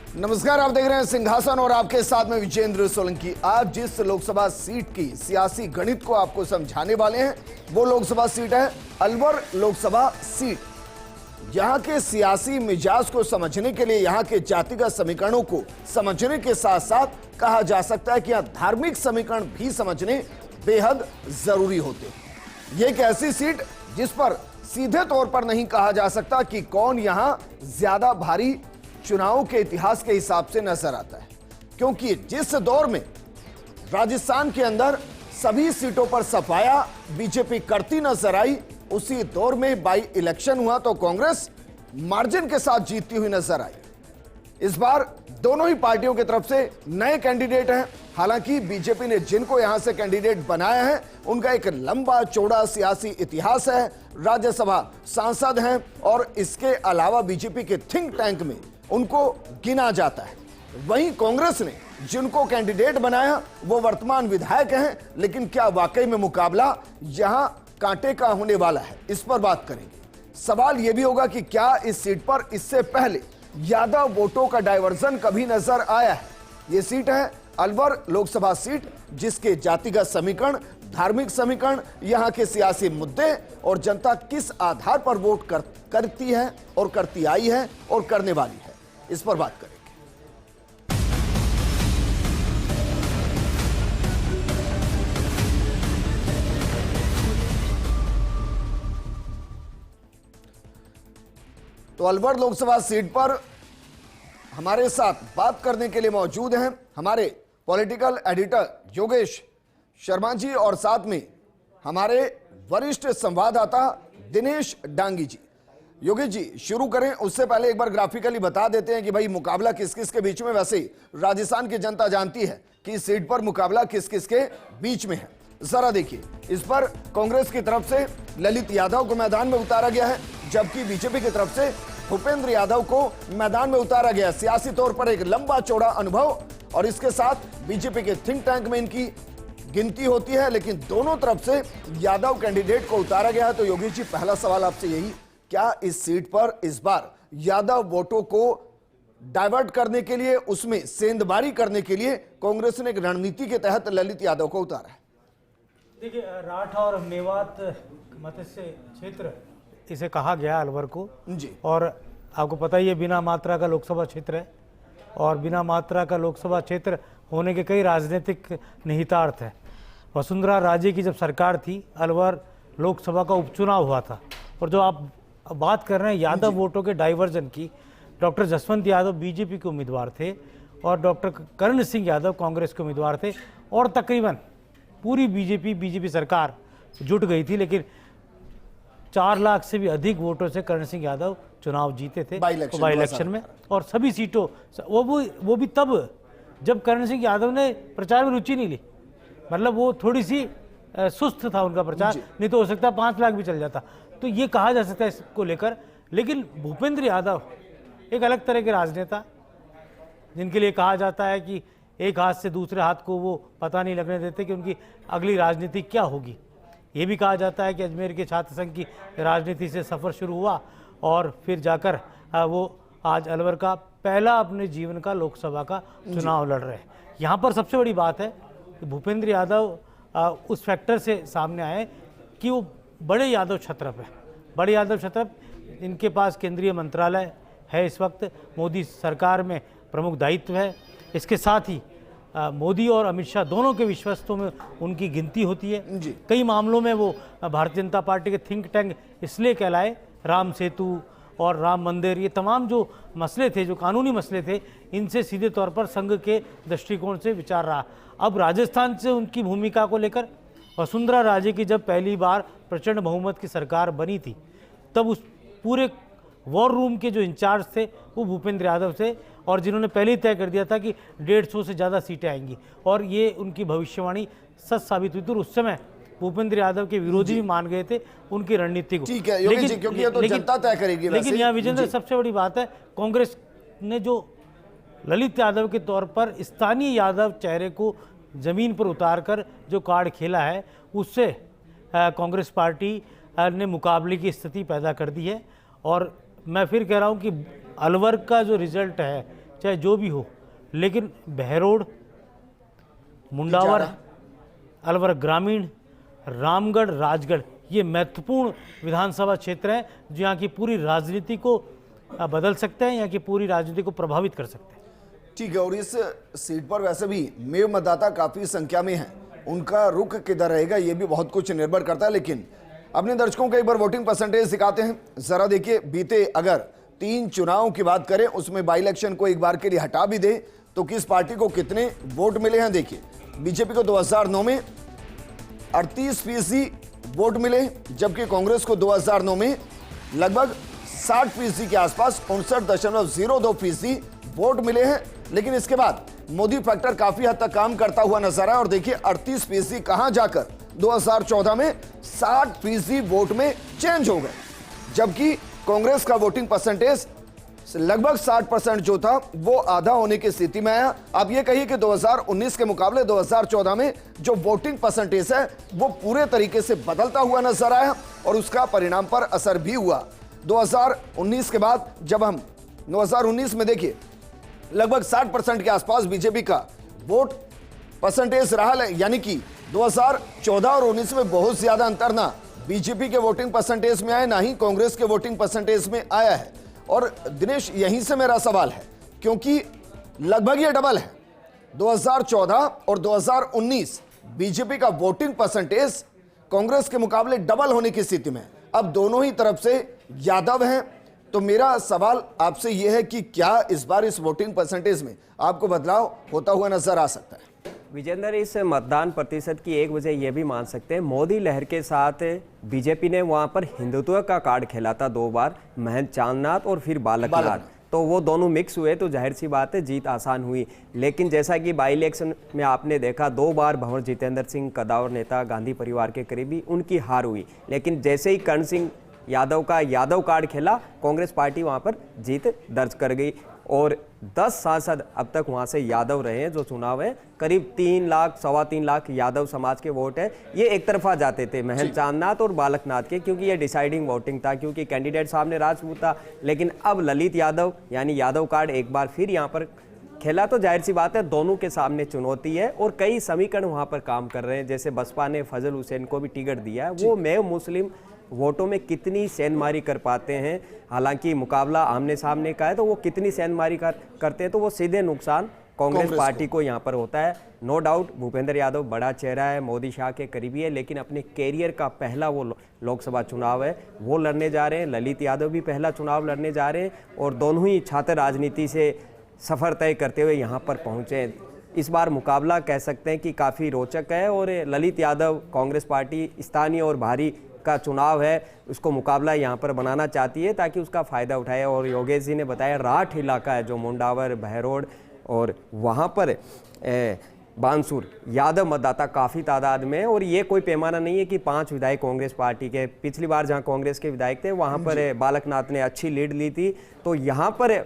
नमस्कार, आप देख रहे हैं सिंहासन और आपके साथ में विजेंद्र सोलंकी। आज जिस लोकसभा सीट की सियासी गणित को आपको समझाने वाले हैं वो लोकसभा सीट है अलवर लोकसभा सीट। यहां के सियासी मिजाज को समझने के लिए, यहां के जातिगत समीकरणों को समझने के साथ साथ कहा जा सकता है कि यहां धार्मिक समीकरण भी समझने बेहद जरूरी होते हैं। ये एक ऐसी सीट जिस पर सीधे तौर पर नहीं कहा जा सकता कि कौन यहां ज्यादा भारी चुनाव के इतिहास के हिसाब से नजर आता है, क्योंकि जिस दौर में राजस्थान के अंदर सभी सीटों पर सफाया बीजेपी करती नजर आई, उसी दौर में बाई इलेक्शन हुआ तो कांग्रेस मार्जिन के साथ जीतती हुई नजर आई। इस बार दोनों ही पार्टियों की तरफ से नए कैंडिडेट हैं। हालांकि बीजेपी ने जिनको यहां से कैंडिडेट बनाया है उनका एक लंबा चौड़ा सियासी इतिहास है, राज्यसभा सांसद हैं और इसके अलावा बीजेपी के थिंक टैंक में उनको गिना जाता है। वहीं कांग्रेस ने जिनको कैंडिडेट बनाया वो वर्तमान विधायक हैं, लेकिन क्या वाकई में मुकाबला यहां कांटे का होने वाला है, इस पर बात करेंगे। सवाल यह भी होगा कि क्या इस सीट पर इससे पहले यादव वोटों का डायवर्जन कभी नजर आया है। यह सीट है अलवर लोकसभा सीट, जिसके जातिगत समीकरण, धार्मिक समीकरण, यहां के सियासी मुद्दे और जनता किस आधार पर वोट करती है और करती आई है और करने वाली है, इस पर बात करेंगे। तो अलवर लोकसभा सीट पर हमारे साथ बात करने के लिए मौजूद हैं हमारे पॉलिटिकल एडिटर योगेश शर्मा जी और साथ में हमारे वरिष्ठ संवाददाता दिनेश डांगी जी। योगेश जी, शुरू करें उससे पहले एक बार ग्राफिकली बता देते हैं कि भाई मुकाबला किस किस के बीच में। वैसे ही राजस्थान की जनता जानती है कि इस सीट पर मुकाबला किस किस के बीच में है। जरा देखिए, इस पर कांग्रेस की तरफ से ललित यादव को मैदान में उतारा गया है, जबकि बीजेपी की तरफ से भूपेंद्र यादव को मैदान में उतारा गया। सियासी तौर पर एक लंबा चौड़ा अनुभव और इसके साथ बीजेपी के थिंक टैंक में इनकी गिनती होती है, लेकिन दोनों तरफ से यादव कैंडिडेट को उतारा गया है। तो योगेश जी, पहला सवाल आपसे यही, क्या इस सीट पर इस बार यादव वोटों को डाइवर्ट करने के लिए, उसमें सेंधबारी करने के लिए कांग्रेस ने एक रणनीति के तहत ललित यादव को उतारा है? देखिए, राठ और मेवात मत्स्य क्षेत्र इसे कहा गया अलवर को जी, और आपको पता ही है बिना मात्रा का लोकसभा क्षेत्र है और बिना मात्रा का लोकसभा क्षेत्र होने के कई राजनीतिक निहितार्थ है। वसुंधरा राजे की जब सरकार थी, अलवर लोकसभा का उपचुनाव हुआ था और जो आप बात कर रहे हैं यादव वोटों के डाइवर्जन की, डॉक्टर जसवंत यादव बीजेपी के उम्मीदवार थे और डॉक्टर कर्ण सिंह यादव कांग्रेस के उम्मीदवार थे और तकरीबन पूरी बीजेपी सरकार जुट गई थी, लेकिन 4 लाख से भी अधिक वोटों से कर्ण सिंह यादव चुनाव जीते थे बाई इलेक्शन में। और सभी सीटों वो भी तब जब कर्ण सिंह यादव ने प्रचार में रुचि नहीं ली, मतलब वो थोड़ी सी सुस्त था उनका प्रचार, नहीं तो हो सकता 5 लाख भी चल जाता। तो ये कहा जा सकता है इसको लेकर। लेकिन भूपेंद्र यादव एक अलग तरह के राजनेता, जिनके लिए कहा जाता है कि एक हाथ से दूसरे हाथ को वो पता नहीं लगने देते कि उनकी अगली राजनीति क्या होगी। ये भी कहा जाता है कि अजमेर के छात्र संघ की राजनीति से सफ़र शुरू हुआ और फिर जाकर वो आज अलवर का पहला अपने जीवन का लोकसभा का चुनाव लड़ रहे हैं। यहाँ पर सबसे बड़ी बात है कि भूपेंद्र यादव उस फैक्टर से सामने आए कि वो बड़े यादव छत्रप है। बड़े यादव छत्रप, इनके पास केंद्रीय मंत्रालय है, इस वक्त मोदी सरकार में प्रमुख दायित्व है। इसके साथ ही मोदी और अमित शाह दोनों के विश्वस्तों में उनकी गिनती होती है। कई मामलों में वो भारतीय जनता पार्टी के थिंक टैंक इसलिए कहलाए, राम सेतु और राम मंदिर, ये तमाम जो मसले थे, जो कानूनी मसले थे, इनसे सीधे तौर पर संघ के दृष्टिकोण से विचार रहा। अब राजस्थान से उनकी भूमिका को लेकर वसुंधरा राजे की जब पहली बार प्रचंड बहुमत की सरकार बनी थी, तब उस पूरे वॉर रूम के जो इंचार्ज थे वो भूपेंद्र यादव थे और जिन्होंने पहले ही तय कर दिया था कि 150 से ज़्यादा सीटें आएंगी और ये उनकी भविष्यवाणी सच साबित हुई थी। और उस समय भूपेंद्र यादव के विरोधी भी मान गए थे उनकी रणनीति को। ठीक है योगेश जी, क्योंकि ये तो जनता तय करेगी। लेकिन यहाँ विजेंद्र, सबसे बड़ी बात है, कांग्रेस ने जो ललित यादव के तौर पर स्थानीय यादव चेहरे को जमीन पर उतारकर जो कार्ड खेला है, उससे कांग्रेस पार्टी ने मुकाबले की स्थिति पैदा कर दी है। और मैं फिर कह रहा हूं कि अलवर का जो रिजल्ट है, चाहे जो भी हो, लेकिन बहरोड, मुंडावर, अलवर ग्रामीण, रामगढ़, राजगढ़, ये महत्वपूर्ण विधानसभा क्षेत्र हैं जो यहाँ की पूरी राजनीति को बदल सकते हैं, यहाँ की पूरी राजनीति को प्रभावित कर सकते हैं। ठीक है, और इस सीट पर वैसे भी मेव मतदाता काफी संख्या में हैं, उनका रुख किधर रहेगा ये भी बहुत कुछ निर्भर करता है। लेकिन अपने दर्शकों को एक बार वोटिंग परसेंटेज दिखाते हैं। जरा देखिए, बीते अगर 3 चुनावों की बात करें, उसमें बाई इलेक्शन को एक बार के लिए हटा भी दे तो किस पार्टी को कितने वोट मिले हैं। देखिए, बीजेपी को 2009 में 38% वोट मिले, जबकि कांग्रेस को 2009 में लगभग 60% के आसपास 59.02% वोट मिले हैं। लेकिन इसके बाद मोदी फैक्टर काफी हद तक काम करता हुआ नजर आया और देखिए 38% कहां जाकर 2014 में 60% वोट में चेंज हो गए, जबकि कांग्रेस का वोटिंग परसेंटेज लगभग 60% जो था वो आधा होने की स्थिति में आया। अब ये कहिए कि 2019 के मुकाबले 2014 में जो वोटिंग परसेंटेज है वो पूरे तरीके से बदलता हुआ नजर आया और उसका परिणाम पर असर भी हुआ। 2019 के बाद जब हम 2019 में देखिए लगभग 60% के आसपास बीजेपी का वोट परसेंटेज रहा, यानी कि 2014 और 19 में बहुत ज्यादा अंतर ना बीजेपी के वोटिंग परसेंटेज में आया, ना ही कांग्रेस के वोटिंग परसेंटेज में आया है। और दिनेश, यहीं से मेरा सवाल है, क्योंकि लगभग ये डबल है। 2014 और 2019 बीजेपी का वोटिंग परसेंटेज कांग्रेस के मुकाबले डबल होने की स्थिति में, अब दोनों ही तरफ से यादव हैं। तो मेरा सवाल आपसे यह है कि क्या इस बार इस वोटिंग परसेंटेज में आपको बदलाव होता हुआ नजर आ सकता है? विजेंद्र, इस मतदान प्रतिशत की एक वजह यह भी मान सकते हैं, मोदी लहर के साथ बीजेपी ने वहां पर हिंदुत्व का कार्ड खेला था 2 बार, महंत चांदनाथ और फिर बालकनाथ, तो वो दोनों मिक्स हुए तो जाहिर सी बात है जीत आसान हुई। लेकिन जैसा कि बाई इलेक्शन में आपने देखा 2 बार भंवर जितेंद्र सिंह, कदावर नेता, गांधी परिवार के करीबी, उनकी हार हुई। लेकिन जैसे ही कर्ण सिंह यादव का यादव कार्ड खेला, कांग्रेस पार्टी वहां पर जीत दर्ज कर गई और 10 सांसद अब तक वहां से यादव रहे हैं। जो चुनाव है करीब 3 लाख, 3.25 लाख यादव समाज के वोट है, ये एक तरफा जाते थे महंत चांदनाथ और बालकनाथ के, क्योंकि ये डिसाइडिंग वोटिंग था, क्योंकि कैंडिडेट सामने राजपूत था। लेकिन अब ललित यादव यानी यादव कार्ड एक बार फिर यहाँ पर खेला, तो जाहिर सी बात है दोनों के सामने चुनौती है और कई समीकरण वहां पर काम कर रहे हैं। जैसे बसपा ने फजल हुसैन को भी टिकट दिया है, वो मेव मुस्लिम वोटों में कितनी सेंधमारी कर पाते हैं। हालांकि मुकाबला आमने सामने का है, तो वो कितनी सेंधमारी करते हैं तो वो सीधे नुकसान कांग्रेस पार्टी को यहाँ पर होता है। नो डाउट भूपेंद्र यादव बड़ा चेहरा है, मोदी शाह के करीबी है, लेकिन अपने कैरियर का पहला वो लोकसभा चुनाव है वो लड़ने जा रहे हैं। ललित यादव भी पहला चुनाव लड़ने जा रहे हैं और दोनों ही छात्र राजनीति से सफ़र तय करते हुए यहाँ पर पहुँचे। इस बार मुकाबला कह सकते हैं कि काफ़ी रोचक है और ललित यादव कांग्रेस पार्टी स्थानीय और भारी का चुनाव है, उसको मुकाबला यहाँ पर बनाना चाहती है ताकि उसका फ़ायदा उठाए। और योगेश जी ने बताया राठ इलाका है जो मुंडावर, बहरोड और वहाँ पर बानसूर यादव मतदाता काफ़ी तादाद में है और ये कोई पैमाना नहीं है कि 5 विधायक कांग्रेस पार्टी के, पिछली बार जहाँ कांग्रेस के विधायक थे वहाँ पर बालकनाथ ने अच्छी लीड ली थी, तो यहाँ पर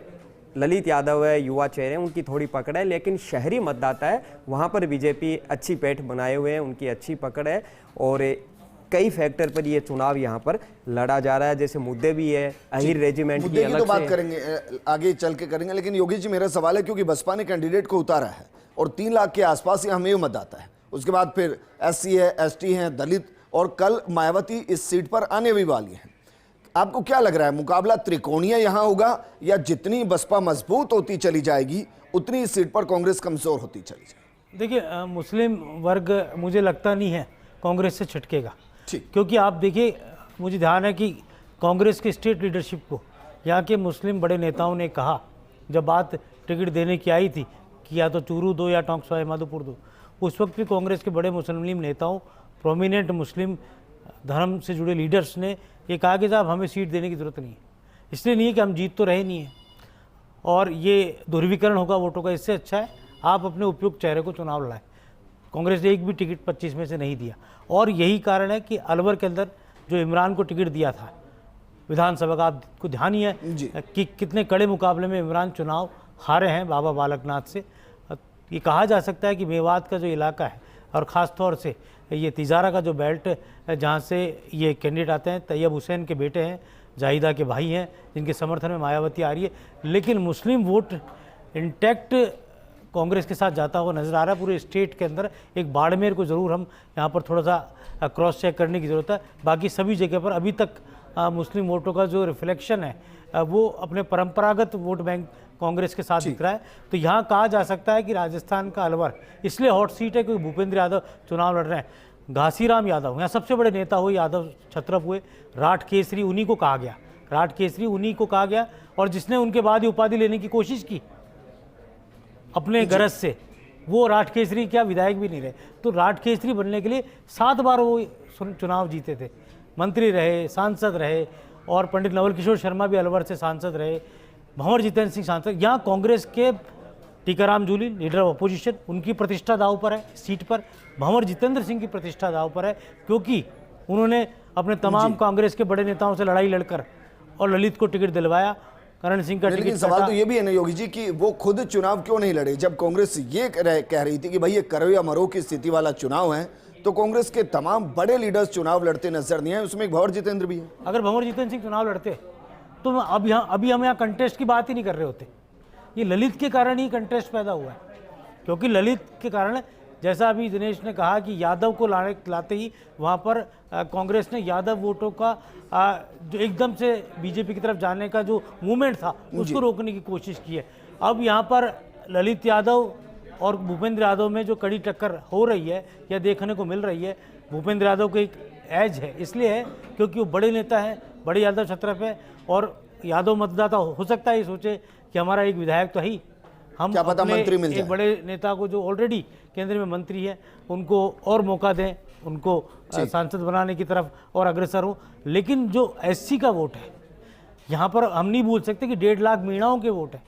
ललित यादव है, युवा चेहरे, उनकी थोड़ी पकड़ है। लेकिन शहरी मतदाता है वहाँ पर बीजेपी अच्छी पैठ बनाए हुए हैं, उनकी अच्छी पकड़ है और कई फैक्टर पर ये चुनाव यहाँ पर लड़ा जा रहा है। जैसे मुद्दे भी है, अहिर रेजिमेंट की अलग तो बात करेंगे, आगे चल के करेंगे। लेकिन योगी जी, मेरा सवाल है, क्योंकि बसपा ने कैंडिडेट को उतारा है और 3 लाख के आसपास यहाँ मेव मतदाता है, उसके बाद फिर SC है, ST है, दलित, और कल मायावती इस सीट पर आने भी वाली है। आपको क्या लग रहा है, मुकाबला त्रिकोणीय यहाँ होगा या जितनी बसपा मजबूत होती चली जाएगी उतनी इस सीट पर कांग्रेस कमजोर होती चली जाएगी? देखिए, मुस्लिम वर्ग मुझे लगता नहीं है कांग्रेस से छिटकेगा, क्योंकि आप देखिए, मुझे ध्यान है कि कांग्रेस के स्टेट लीडरशिप को यहाँ के मुस्लिम बड़े नेताओं ने कहा, जब बात टिकट देने की आई थी कि या तो चूरू दो या टोंक माधोपुर दो, उस वक्त भी कांग्रेस के बड़े मुस्लिम नेताओं, प्रोमिनेंट मुस्लिम धर्म से जुड़े लीडर्स ने ये कहा कि साहब हमें सीट देने की ज़रूरत नहीं है। इसलिए नहीं है कि हम जीत तो रहे नहीं हैं और ये ध्रुवीकरण होगा वोटों का, इससे अच्छा है आप अपने उपयुक्त चेहरे को चुनाव लड़ाएं। कांग्रेस ने एक भी टिकट 25 में से नहीं दिया और यही कारण है कि अलवर के अंदर जो इमरान को टिकट दिया था विधानसभा का, आपको ध्यान ही है कि कितने कड़े मुकाबले में इमरान चुनाव हारे हैं बाबा बालकनाथ से। ये कहा जा सकता है कि मेवात का जो इलाका है और ख़ास तौर से ये तिजारा का जो बेल्ट जहाँ से ये कैंडिडेट आते हैं, तैयब हुसैन के बेटे हैं, जाहिदा के भाई हैं, जिनके समर्थन में मायावती आ रही है। लेकिन मुस्लिम वोट इंटैक्ट कांग्रेस के साथ जाता हुआ नजर आ रहा है। पूरे स्टेट के अंदर एक बाड़मेर को ज़रूर हम यहाँ पर थोड़ा सा क्रॉस चेक करने की ज़रूरत है। बाकी सभी जगह पर अभी तक मुस्लिम वोटों का जो रिफ्लेक्शन है वो अपने परंपरागत वोट बैंक कांग्रेस के साथ दिख रहा है। तो यहाँ कहा जा सकता है कि राजस्थान का अलवर इसलिए हॉट सीट है क्योंकि भूपेंद्र यादव चुनाव लड़ रहे हैं। घासीराम यादव यहाँ सबसे बड़े नेता हुए, यादव छत्रप हुए, राठ केसरी उन्हीं को कहा गया, राठ केसरी उन्हीं को कहा गया, और जिसने उनके बाद ही उपाधि लेने की कोशिश की अपने गरज से, वो राठ केसरी क्या विधायक भी नहीं रहे। तो राठ केसरी बनने के लिए 7 बार वो चुनाव जीते थे, मंत्री रहे, सांसद रहे, और पंडित नवल किशोर शर्मा भी अलवर से सांसद रहे, भंवर जितेंद्र सिंह सांसद। यहाँ कांग्रेस के Tikaram Jully leader of opposition, उनकी प्रतिष्ठा दाव पर है सीट पर। भंवर जितेंद्र सिंह की प्रतिष्ठा दाव पर है क्योंकि उन्होंने अपने तमाम कांग्रेस के बड़े नेताओं से लड़ाई लड़कर और ललित को टिकट दिलवाया, करण सिंह का लेकिन टिकट। सवाल तो ये भी है ना योगी जी कि वो खुद चुनाव क्यों नहीं लड़े? जब कांग्रेस ये कह रही थी कि भाई ये करो या मरो की स्थिति वाला चुनाव है, तो कांग्रेस के तमाम बड़े लीडर्स चुनाव लड़ते नजर नहीं आए, उसमें एक भंवर जितेंद्र भी है। अगर भंवर जितेंद्र सिंह चुनाव लड़ते तो अभी हम यहाँ कंटेस्ट की बात ही नहीं कर रहे होते। ये ललित के कारण ही कंटेस्ट पैदा हुआ है, क्योंकि ललित के कारण, जैसा अभी दिनेश ने कहा कि यादव को लाते ही वहाँ पर कांग्रेस ने यादव वोटों का जो एकदम से बीजेपी की तरफ जाने का जो मूवमेंट था उसको रोकने की कोशिश की है। अब यहाँ पर ललित यादव और भूपेंद्र यादव में जो कड़ी टक्कर हो रही है या देखने को मिल रही है, भूपेंद्र यादव को एक एज है, इसलिए है क्योंकि वो बड़े नेता हैं, बड़े यादव छत्रप है, और यादव मतदाता हो सकता है ये सोचे कि हमारा एक विधायक तो है, हम क्या पता मंत्री मिल जाए। एक बड़े नेता को जो ऑलरेडी केंद्र में मंत्री है उनको और मौका दें, उनको सांसद बनाने की तरफ और अग्रसर हो। लेकिन जो एससी का वोट है यहाँ पर हम नहीं भूल सकते कि 1.5 लाख मीणाओं के वोट है,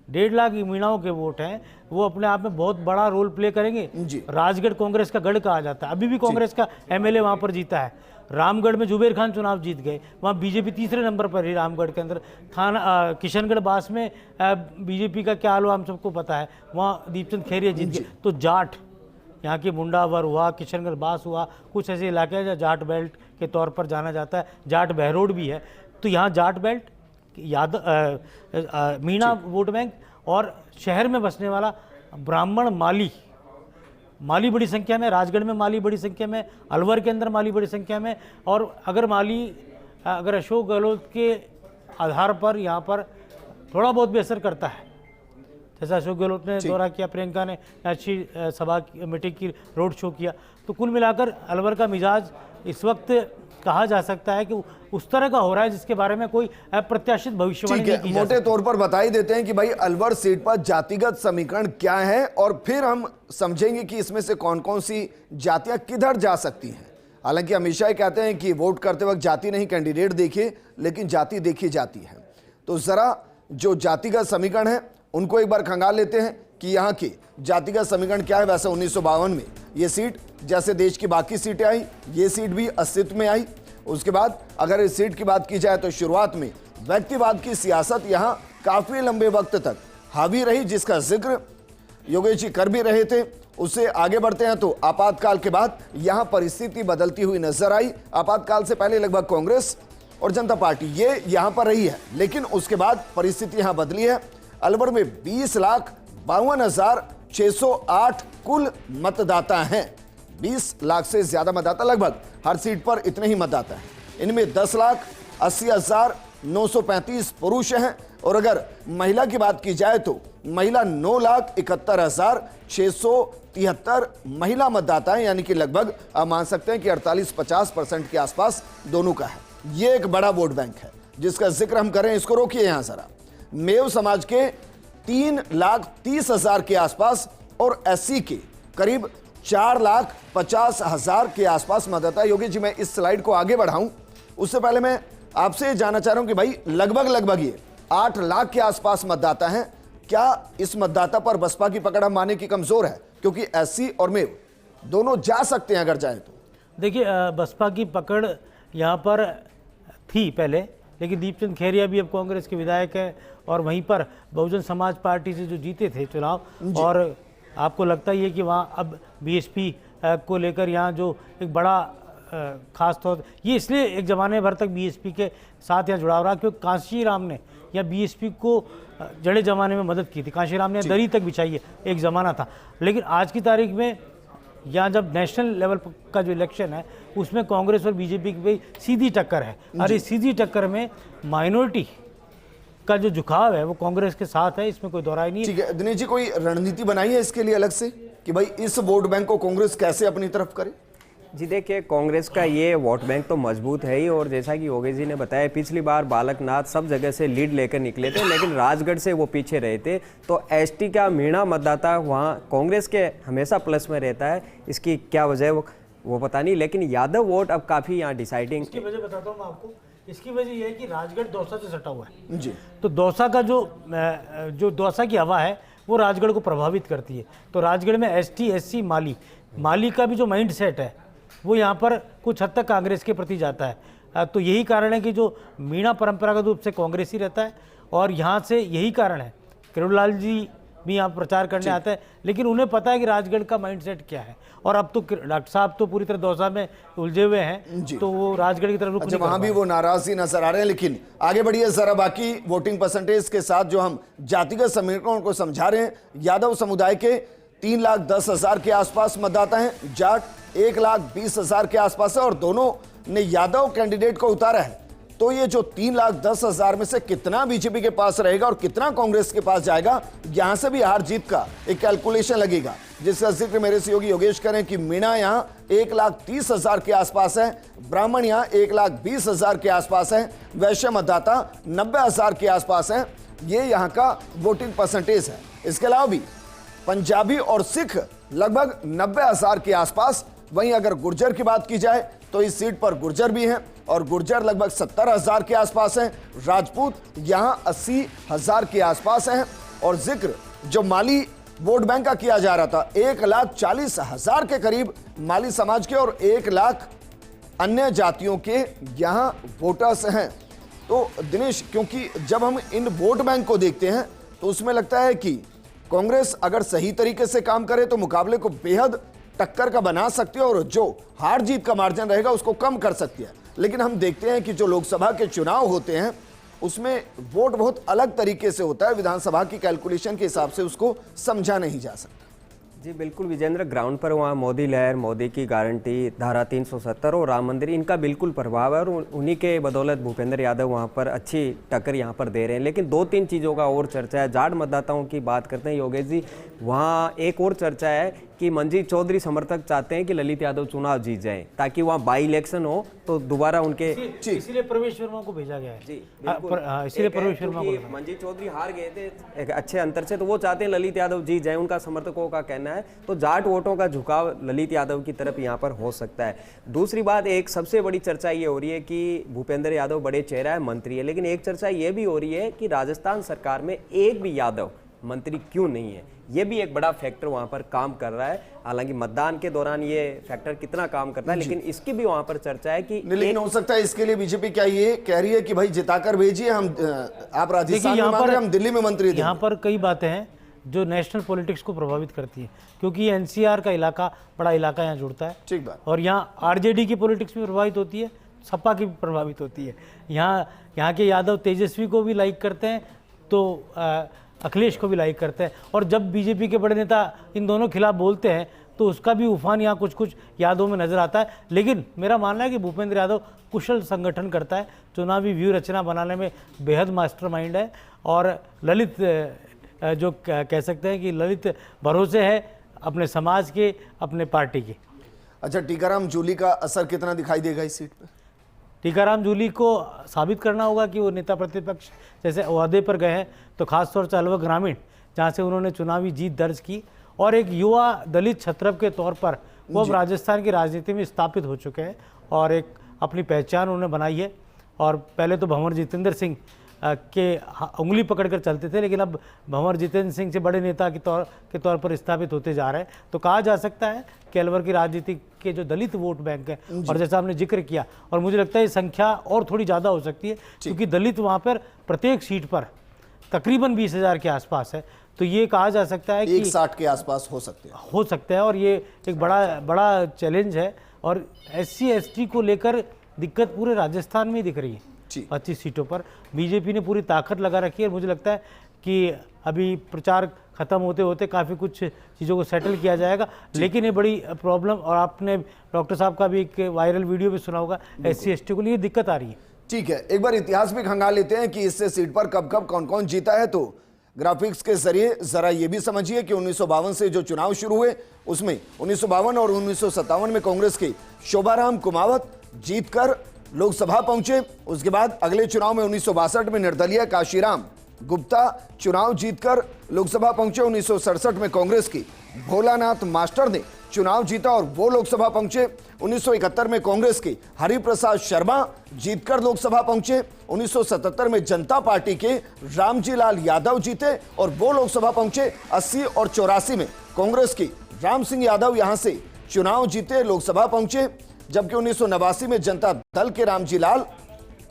1.5 लाख मीणाओं के वोट हैं, वो अपने आप में बहुत बड़ा रोल प्ले करेंगे। राजगढ़ कांग्रेस का गढ़ कहा जाता है, अभी भी कांग्रेस का एमएलए वहाँ पर जीता है। रामगढ़ में जुबेर खान चुनाव जीत गए, वहाँ बीजेपी तीसरे नंबर पर ही रामगढ़ के अंदर। थाना किशनगढ़ बास में बीजेपी का क्या हाल हुआ हम सबको पता है, वहाँ दीपचंद खेरिया जीत गए। तो जाट यहाँ की मुंडावर हुआ, किशनगढ़ बास हुआ, कुछ ऐसे इलाके हैं जहाँ जाट बेल्ट के तौर पर जाना जाता है, जाट बहरोड भी है। तो यहाँ Jat belt, Yadav Meena vote bank, और शहर में बसने वाला ब्राह्मण माली बड़ी संख्या में, राजगढ़ में माली बड़ी संख्या में, अलवर के अंदर माली बड़ी संख्या में। और अगर अशोक गहलोत के आधार पर यहाँ पर थोड़ा बहुत भी असर करता है, जैसा अशोक गहलोत ने दौरा किया, प्रियंका ने अच्छी सभा मीटिंग की, रोड शो किया, तो कुल मिलाकर अलवर का मिजाज इस वक्त कहा जा सकता है कि उस तरह का हो रहा है जिसके बारे में कोई अप्रत्याशित भविष्यवाणी नहीं की जा सकती। मोटे तौर पर बता ही देते हैं कि भाई अलवर सीट पर जातिगत समीकरण क्या है, और फिर हम समझेंगे कि इसमें से कौन कौन सी जातियां किधर जा सकती हैं। हालांकि हमेशा ही कहते हैं कि वोट करते वक्त जाति नहीं कैंडिडेट देखिए, लेकिन जाति देखी जाती है। तो जरा जो जातिगत समीकरण है उनको एक बार खंगाल लेते हैं कि यहाँ की जातिगत समीकरण क्या है। वैसे 1952 में ये सीट, जैसे देश की बाकी सीटें आई, ये सीट भी अस्तित्व में आई। उसके बाद अगर इस सीट की बात की जाए तो शुरुआत में व्यक्तिवाद की सियासत यहाँ काफी लंबे वक्त तक हावी रही, जिसका जिक्र योगेश जी कर भी रहे थे। उससे आगे बढ़ते हैं तो आपातकाल के बाद यहाँ परिस्थिति बदलती हुई नजर आई। आपातकाल से पहले लगभग कांग्रेस और जनता पार्टी ये यहाँ पर रही है, लेकिन उसके बाद परिस्थिति यहाँ बदली है। अलवर में 20,52,608 कुल मतदाता हैं। 20 लाख से ज्यादा मतदाता, लगभग हर सीट पर इतने ही मतदाता हैं। इनमें 10,80,935 पुरुष हैं, और अगर महिला की बात की जाए तो महिला 9,71,673 महिला मतदाता हैं, यानी कि लगभग आप मान सकते हैं कि 48-50% के आसपास दोनों का है। ये एक बड़ा वोट बैंक है जिसका जिक्र हम करें। इसको रोकिए यहां जरा। मेव समाज के 3,30,000 के आसपास और एससी के करीब 4,50,000 के आसपास मतदाता। योगी जी मैं इस स्लाइड को आगे बढ़ाऊं उससे पहले मैं आपसे जानना चाह रहा हूं कि भाई लगभग ये 8 लाख के आसपास मतदाता हैं। क्या इस मतदाता पर बसपा की पकड़ हम माने की कमजोर है, क्योंकि एससी और मेव दोनों जा सकते हैं अगर जाए तो? देखिए, बसपा की पकड़ यहाँ पर थी पहले, लेकिन दीपचंद खेरिया भी अब कांग्रेस के विधायक है, और वहीं पर बहुजन समाज पार्टी से जो जीते थे चुनाव, और आपको लगता ही है कि वहाँ अब बीएसपी को लेकर यहाँ जो एक बड़ा खास तौर, ये इसलिए एक ज़माने भर तक बीएसपी के साथ यहाँ जुड़ाव रहा क्योंकि कांशीराम ने या बीएसपी को जड़े जमाने में मदद की थी। कांशीराम ने दरी तक बिछाई है, एक ज़माना था। लेकिन आज की तारीख में यहाँ जब नेशनल लेवल का जो इलेक्शन है उसमें कांग्रेस और बीजेपी की सीधी टक्कर है, और इस सीधी टक्कर में माइनॉरिटी का जो झुकाव है वो कांग्रेस के साथ है, इसमें कोई दोहराई नहीं है। ठीक है दिनेश जी, कोई रणनीति बनाई है इसके लिए अलग से कि भाई इस वोट बैंक को कांग्रेस कैसे अपनी तरफ करे? जी देखिए, कांग्रेस का ये वोट बैंक तो मजबूत है ही, और जैसा कि योगेश जी ने बताया पिछली बार बालकनाथ सब जगह से लीड लेकर निकले थे, लेकिन राजगढ़ से वो पीछे रहे थे। तो एसटी का मीणा मतदाता वहाँ कांग्रेस के हमेशा प्लस में रहता है। इसकी क्या वजह है वो पता नहीं, लेकिन यादव वोट अब काफ़ी यहाँ डिसाइडिंग। इसकी वजह बताता हूँ मैं आपको। इसकी वजह ये है कि राजगढ़ दौसा से सटा हुआ है जी, तो दौसा का जो दौसा की हवा है वो राजगढ़ को प्रभावित करती है। तो राजगढ़ में एसटी एससी माली का भी जो माइंड सेट है वो यहाँ पर कुछ हद तक कांग्रेस के प्रति जाता है। तो यही कारण है कि जो मीणा परंपरागत रूप से कांग्रेसी रहता है, और यहाँ से यही कारण है किरोड़लाल जी भी यहाँ प्रचार करने आते हैं, लेकिन उन्हें पता है कि राजगढ़ का माइंडसेट क्या है। और अब तो डॉक्टर साहब तो पूरी तरह दौसा में उलझे हुए हैं, तो वो राजगढ़ की तरफ रुक नहीं कर वहां भी वो नाराज ही नजर आ रहे हैं। लेकिन आगे बढ़िए जरा बाकी वोटिंग परसेंटेज के साथ जो हम जातिगत समीकरणों को समझा रहे हैं। यादव समुदाय के 3,10,000 के आसपास मतदाता हैं, जाट 1,20,000 के आसपास है, और दोनों ने यादव कैंडिडेट को उतारा है। तो ये जो 3,10,000 में से कितना बीजेपी के पास रहेगा और कितना कांग्रेस के पास जाएगा, यहां से भी हार जीत का एक कैलकुलेशन लगेगा, जिसका जिक्र मेरे सहयोगी योगेश करें कि मीणा यहां 1,30,000 के आसपास है, ब्राह्मण यहां 1,20,000 के आसपास है, वैश्य मतदाता 90,000 के आसपास है। ये यहां का वोटिंग परसेंटेज है। इसके अलावा भी पंजाबी और सिख लगभग 90,000 के आसपास। वहीं अगर गुर्जर की बात की जाए तो इस सीट पर गुर्जर भी हैं, और गुर्जर लगभग 70,000 के आसपास हैं। राजपूत यहां 80,000 के आसपास हैं। और जिक्र जो माली वोट बैंक का किया जा रहा था, 1,40,000 के करीब माली समाज के और 1 लाख अन्य जातियों के यहां वोटर्स हैं। तो दिनेश, क्योंकि जब हम इन वोट बैंक को देखते हैं तो उसमें लगता है कि कांग्रेस अगर सही तरीके से काम करे तो मुकाबले को बेहद टक्कर का बना सकती है, और जो हार जीत का मार्जिन रहेगा उसको कम कर सकती है। लेकिन हम देखते हैं कि जो लोकसभा के चुनाव होते हैं उसमें वोट बहुत अलग तरीके से होता है। विधानसभा की कैलकुलेशन के हिसाब से उसको समझा नहीं जा सकता। जी बिल्कुल विजेंद्र, ग्राउंड पर वहाँ मोदी लहर, मोदी की गारंटी, धारा 370 और राम मंदिर, इनका बिल्कुल प्रभाव है, और उन्हीं के बदौलत भूपेंद्र यादव वहाँ पर अच्छी टक्कर यहाँ पर दे रहे हैं। लेकिन 2-3 चीज़ों का और चर्चा है। जाट मतदाताओं की बात करते हैं योगेश जी, वहाँ एक और चर्चा है कि मंजीत चौधरी समर्थक चाहते हैं कि ललित यादव चुनाव जीत जाए, ताकि वहाँ बाई इलेक्शन हो तो दोबारा उनके, इसीलिए प्रवेश वर्मा को भेजा गया है। जी इसीलिए प्रवेश वर्मा को, मंजीत चौधरी हार गए थे एक अच्छे अंतर से, तो वो चाहते हैं ललित यादव जीत जाए, उनका समर्थकों का कहना है। तो जाट वोटों का झुकाव ललित यादव की तरफ यहाँ पर हो सकता है। दूसरी बात, एक सबसे बड़ी चर्चा ये हो रही है कि भूपेंद्र यादव बड़े चेहरा है, मंत्री है, लेकिन एक चर्चा ये भी हो रही है कि राजस्थान सरकार में एक भी यादव मंत्री क्यों नहीं है। ये भी एक बड़ा फैक्टर वहां पर काम कर रहा है। हालांकि मतदान के दौरान ये फैक्टर कितना काम करता है, लेकिन इसकी भी वहां पर चर्चा है कि लेकिन हो सकता है इसके लिए बीजेपी क्या ये कह रही है कि भाई जिताकर भेजिए, हम आप राजस्थान में मांग रहे हैं, हम दिल्ली में मंत्री देंगे। यहाँ पर कई बातें हैं जो नेशनल पॉलिटिक्स को प्रभावित करती है, क्योंकि ये एनसीआर का इलाका, बड़ा इलाका यहाँ जुड़ता है। ठीक बात। और यहाँ आरजेडी की पॉलिटिक्स भी प्रभावित होती है, सपा की भी प्रभावित होती है। यहाँ के यादव तेजस्वी को भी लाइक करते हैं, तो अखिलेश को भी लाइक करते हैं। और जब बीजेपी के बड़े नेता इन दोनों खिलाफ बोलते हैं तो उसका भी उफान यहाँ कुछ कुछ यादों में नजर आता है। लेकिन मेरा मानना है कि भूपेंद्र यादव कुशल संगठन करता है, चुनावी व्यू रचना बनाने में बेहद मास्टरमाइंड है, और ललित जो कह सकते हैं कि ललित भरोसे है अपने समाज के, अपने पार्टी के। अच्छा, टीकाराम जूली का असर कितना दिखाई देगा इस सीट पर? टीकाराम जूली को साबित करना होगा कि वो नेता प्रतिपक्ष जैसे ओहदे पर गए हैं, तो खासतौर से अलवर ग्रामीण, जहाँ से उन्होंने चुनावी जीत दर्ज की, और एक युवा दलित छत्रप के तौर पर वो अब राजस्थान की राजनीति में स्थापित हो चुके हैं और एक अपनी पहचान उन्होंने बनाई है। और पहले तो भंवर जितेंद्र सिंह के उंगली पकड़कर चलते थे, लेकिन अब भंवर जितेंद्र सिंह से बड़े नेता के तौर पर स्थापित होते जा रहे हैं। तो कहा जा सकता है कि अलवर की राजनीति के जो दलित वोट बैंक है, और जैसा आपने जिक्र किया, और मुझे लगता है ये संख्या और थोड़ी ज़्यादा हो सकती है, क्योंकि दलित वहाँ पर प्रत्येक सीट पर तकरीबन 20,000 के आसपास है। तो ये कहा जा सकता है कि 160 के आसपास हो सकते हैं, और ये एक बड़ा चैलेंज है। और SC ST को लेकर दिक्कत पूरे राजस्थान में ही दिख रही है। जी। 25 सीटों पर बीजेपी ने पूरी ताकत लगा रखी है। और मुझे लगता है कि अभी प्रचार खत्म होते होते काफ़ी कुछ चीज़ों को सेटल किया जाएगा। लेकिन ये बड़ी प्रॉब्लम, और आपने डॉक्टर साहब का भी एक वायरल वीडियो भी सुना होगा, SC/ST को लिए दिक्कत आ रही है। ठीक है, एक बार इतिहास भी खंगाल लेते हैं कि इससे सीट पर कब कब कौन कौन जीता है। तो ग्राफिक्स के जरिए जरा ये भी समझिए कि 1952 से जो चुनाव शुरू हुए उसमें 1952 और 1957 में कांग्रेस के शोभाराम कुमावत जीतकर लोकसभा पहुंचे। उसके बाद अगले चुनाव में 1962 में निर्दलीय काशीराम गुप्ता चुनाव जीतकर लोकसभा पहुंचे। 1967 में कांग्रेस की भोलानाथ मास्टर ने चुनाव जीता और वो लोकसभा पहुंचे। 1971 में कांग्रेस के हरिप्रसाद शर्मा जीतकर लोकसभा पहुंचे। 1977 में जनता पार्टी के रामजी लाल यादव जीते और वो लोकसभा पहुंचे। 80 और 84 में कांग्रेस के राम सिंह यादव यहां से चुनाव जीते, लोकसभा पहुंचे। जबकि 1989 में जनता दल के रामजी लाल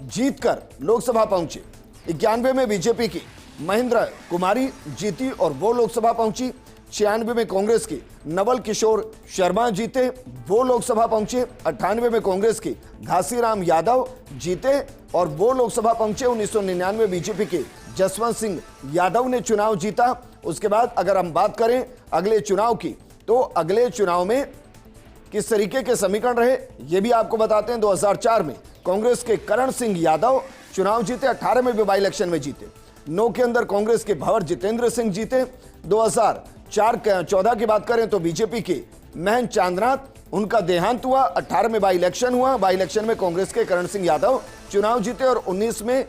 जीतकर लोकसभा पहुंचे। 91 में बीजेपी की महेंद्र कुमारी जीती और वो लोकसभा पहुंची। 96 में कांग्रेस के नवल किशोर शर्मा जीते, वो लोकसभा पहुंचे। 98 में कांग्रेस के घासीराम यादव जीते और वो लोकसभा पहुंचे। 1999 बीजेपी के जसवंत सिंह यादव ने चुनाव जीता। उसके बाद अगर हम बात करें अगले चुनाव की, तो अगले चुनाव में किस तरीके के समीकरण रहे ये भी आपको बताते हैं। 2004 में कांग्रेस के करण सिंह यादव चुनाव जीते, 18 में भी बाई इलेक्शन में जीते। 9 के अंदर कांग्रेस के भंवर जितेंद्र सिंह जीते। 2014 की बात करें तो बीजेपी के महंत चांदनाथ, उनका देहांत हुआ। 18 में बाई इलेक्शन हुआ, बाई इलेक्शन में कांग्रेस के करण सिंह यादव चुनाव जीते और 19 में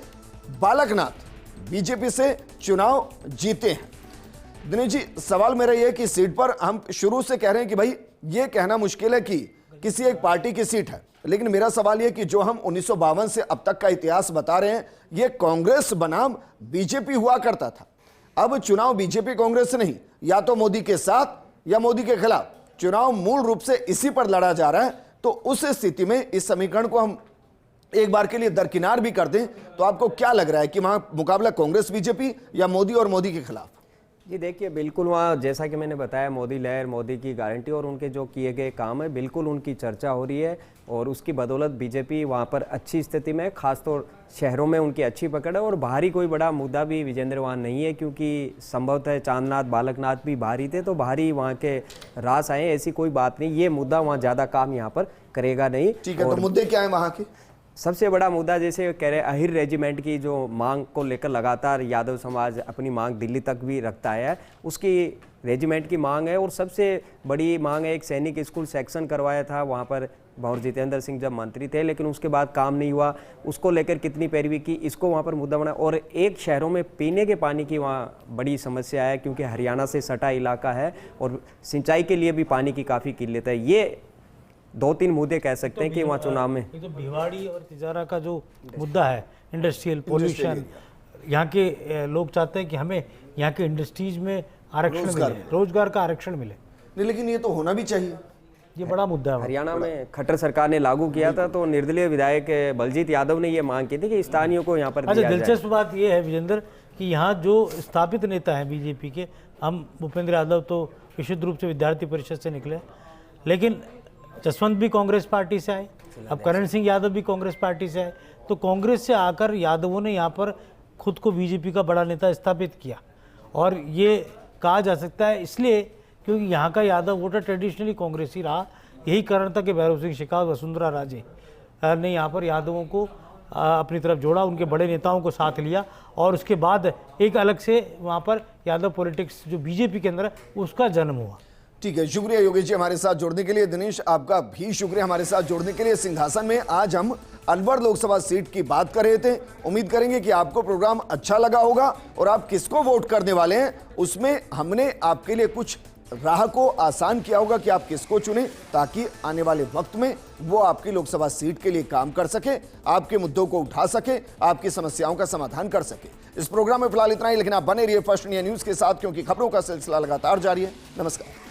बालकनाथ बीजेपी से चुनाव जीते हैं। दिनेश जी, सवाल मेरा यह है कि सीट पर हम शुरू से कह रहे हैं कि भाई ये कहना मुश्किल है कि किसी एक पार्टी की सीट है, लेकिन मेरा सवाल यह कि जो हम 1952 से अब तक का इतिहास बता रहे हैं, ये कांग्रेस बनाम बीजेपी हुआ करता था। अब चुनाव बीजेपी कांग्रेस नहीं, या तो मोदी के साथ या मोदी के खिलाफ, चुनाव मूल रूप से इसी पर लड़ा जा रहा है। तो उस स्थिति में इस समीकरण को हम एक बार के लिए दरकिनार भी कर दें तो आपको क्या लग रहा है कि वहां मुकाबला कांग्रेस बीजेपी या मोदी और मोदी के खिलाफ? जी देखिए, बिल्कुल वहाँ जैसा कि मैंने बताया, मोदी लहर, मोदी की गारंटी और उनके जो किए गए काम है, बिल्कुल उनकी चर्चा हो रही है और उसकी बदौलत बीजेपी वहाँ पर अच्छी स्थिति में है। खासतौर शहरों में उनकी अच्छी पकड़ है और बाहरी कोई बड़ा मुद्दा भी विजेंद्र वहाँ नहीं है, क्योंकि संभवतः चांदनाथ बालकनाथ भी बाहरी थे तो बाहरी वहाँ के रास आए, ऐसी कोई बात नहीं। ये मुद्दा वहाँ ज़्यादा काम यहाँ पर करेगा नहीं। ठीक है, तो मुद्दे क्या है वहाँ के? सबसे बड़ा मुद्दा जैसे कह रहे अहिर रेजिमेंट की जो मांग को लेकर लगातार यादव समाज अपनी मांग दिल्ली तक भी रखता है, उसकी रेजिमेंट की मांग है। और सबसे बड़ी मांग है, एक सैनिक स्कूल सेक्शन करवाया था वहाँ पर भंवर जितेंद्र सिंह जब मंत्री थे, लेकिन उसके बाद काम नहीं हुआ। उसको लेकर कितनी पैरवी की, इसको वहाँ पर मुद्दा बना। और एक शहरों में पीने के पानी की वहाँ बड़ी समस्या है, क्योंकि हरियाणा से सटा इलाका है और सिंचाई के लिए भी पानी की काफ़ी किल्लत है। ये 2-3 मुद्दे कह सकते हैं कि वहाँ चुनाव में ये जो भिवाड़ी और तिजारा का जो मुद्दा है, इंडस्ट्रियल पोल्यूशन, यहाँ के लोग चाहते हैं कि हमें यहाँ के इंडस्ट्रीज में आरक्षण मिले, रोजगार का आरक्षण मिले। नहीं, लेकिन ये तो होना भी चाहिए, ये बड़ा मुद्दा है। हरियाणा में खट्टर सरकार ने लागू किया था तो निर्दलीय विधायक बलजीत यादव ने ये मांग की थी कि स्थानीयों को यहाँ पर दिया जाए। दिलचस्प बात ये है विजेंद्र कि यहाँ जो स्थापित नेता हैं बीजेपी के, हम भूपेंद्र यादव तो विशुद्ध रूप से विद्यार्थी परिषद से निकले, लेकिन जसवंत भी कांग्रेस पार्टी से आए, अब करण सिंह यादव भी कांग्रेस पार्टी से आए। तो कांग्रेस से आकर यादवों ने यहाँ पर खुद को बीजेपी का बड़ा नेता स्थापित किया। और ये कहा जा सकता है इसलिए क्योंकि यहाँ का यादव वोटर ट्रेडिशनली कांग्रेसी रहा। यही कारण था कि भैरव सिंह शेखावत, वसुंधरा राजे ने यहाँ पर यादवों को अपनी तरफ जोड़ा, उनके बड़े नेताओं को साथ लिया और उसके बाद एक अलग से वहाँ पर यादव पॉलिटिक्स जो बीजेपी के अंदर है उसका जन्म हुआ। ठीक है, शुक्रिया योगेश जी हमारे साथ जुड़ने के लिए। दिनेश, आपका भी शुक्रिया हमारे साथ जुड़ने के लिए। सिंहासन में आज हम अलवर लोकसभा सीट की बात कर रहे थे। उम्मीद करेंगे कि आपको प्रोग्राम अच्छा लगा होगा और आप किसको वोट करने वाले हैं उसमें हमने आपके लिए कुछ राह को आसान किया होगा कि आप किसको चुनें, ताकि आने वाले वक्त में वो आपकी लोकसभा सीट के लिए काम कर सके, आपके मुद्दों को उठा सके, आपकी समस्याओं का समाधान कर सके। इस प्रोग्राम में फिलहाल इतना ही, लेकिन आप बने रहिए फर्स्ट इंडिया न्यूज के साथ, क्योंकि खबरों का सिलसिला लगातार जारी है। नमस्कार।